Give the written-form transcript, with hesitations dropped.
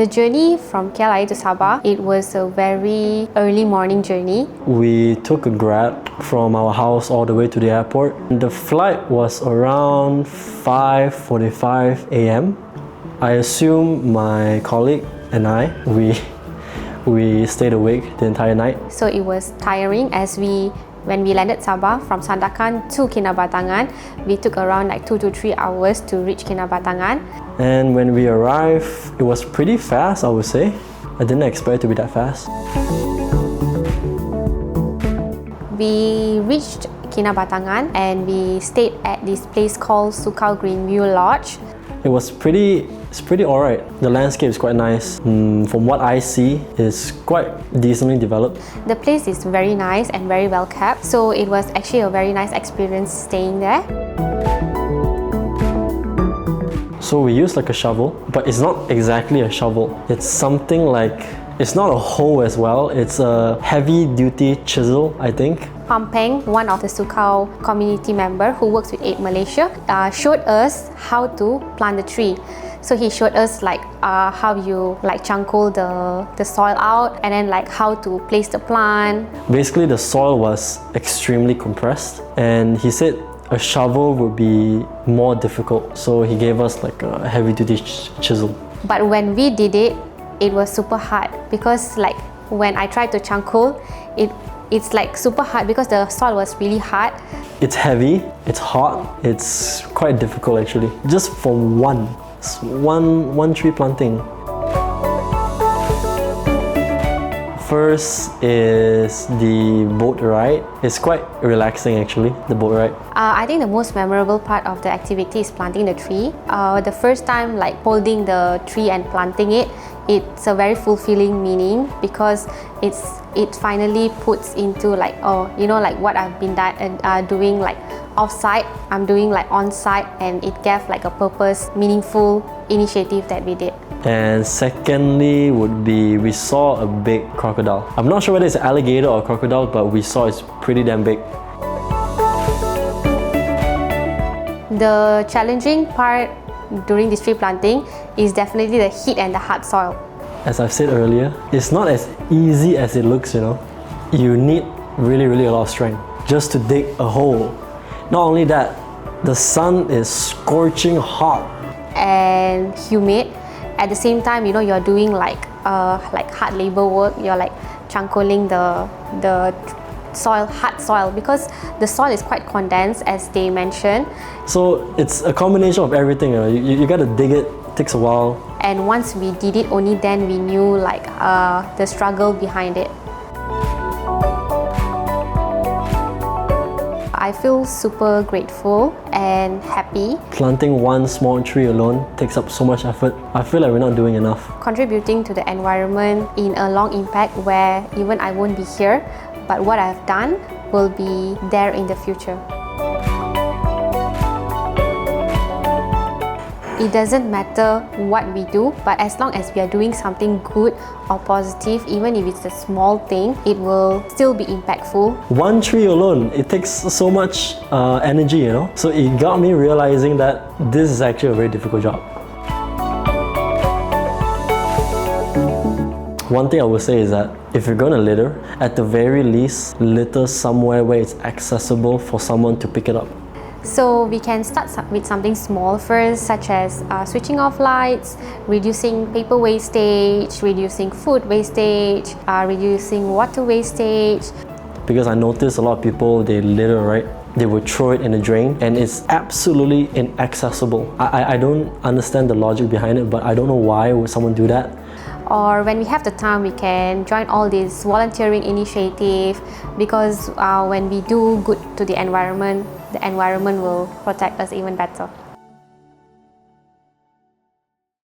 The journey from KLIA to Sabah, it was a very early morning journey. We took a Grab from our house all the way to the airport. The flight was around 5:45 a.m. I assume my colleague and I, we stayed awake the entire night. So it was tiring as when we landed Sabah from Sandakan to Kinabatangan, we took around like 2 to 3 hours to reach Kinabatangan. And when we arrived, it was pretty fast, I would say. I didn't expect it to be that fast. We reached Kinabatangan and we stayed at this place called Sukau Greenview Lodge. It's pretty alright. The landscape is quite nice. From what I see, it's quite decently developed. The place is very nice and very well kept, so it was actually a very nice experience staying there. So we used like a shovel, but it's not exactly a shovel. It's something like, it's not a hoe as well. It's a heavy-duty chisel, I think. Pampeng, one of the Sukau community member who works with APE Malaysia, showed us how to plant the tree. So he showed us like how you like changkul the soil out and then like how to place the plant. Basically, the soil was extremely compressed, and he said a shovel would be more difficult. So he gave us like a heavy-duty chisel. But when we did it, it was super hard because like when I tried to changkul, it's like super hard because the soil was really hard. It's heavy, it's hot, it's quite difficult actually. Just for one tree planting. First is the boat ride. It's quite relaxing actually, the boat ride. I think the most memorable part of the activity is planting the tree. The first time like holding the tree and planting it, it's a very fulfilling meaning because it finally puts into like, oh, you know, like what I've been doing like off-site, I'm doing like on-site, and it gave like a purpose, meaningful initiative that we did. And secondly would be, we saw a big crocodile. I'm not sure whether it's an alligator or a crocodile, but we saw it's pretty damn big. The challenging part during this tree planting is definitely the heat and the hard soil. As I've said earlier, it's not as easy as it looks, you know. You need really a lot of strength just to dig a hole. Not only that, the sun is scorching hot and humid. At the same time, you know, you're doing like hard labor work. You're like changkuling the soil, hard soil, because the soil is quite condensed, as they mentioned. So it's a combination of everything. You gotta dig it. It takes a while. And once we did it, only then we knew like the struggle behind it. I feel super grateful and happy. Planting one small tree alone takes up so much effort. I feel like we're not doing enough. Contributing to the environment in a long impact where even I won't be here, but what I've done will be there in the future. It doesn't matter what we do, but as long as we are doing something good or positive, even if it's a small thing, it will still be impactful. One tree alone, it takes so much energy, you know? So it got me realizing that this is actually a very difficult job. One thing I would say is that if you're gonna litter, at the very least, litter somewhere where it's accessible for someone to pick it up. So we can start with something small first, such as switching off lights, reducing paper wastage, reducing food wastage, reducing water wastage. Because I noticed a lot of people, they litter, right? They would throw it in a drain and it's absolutely inaccessible. I don't understand the logic behind it, but I don't know why would someone do that. Or when we have the time, we can join all these volunteering initiative, because when we do good to the environment will protect us even better.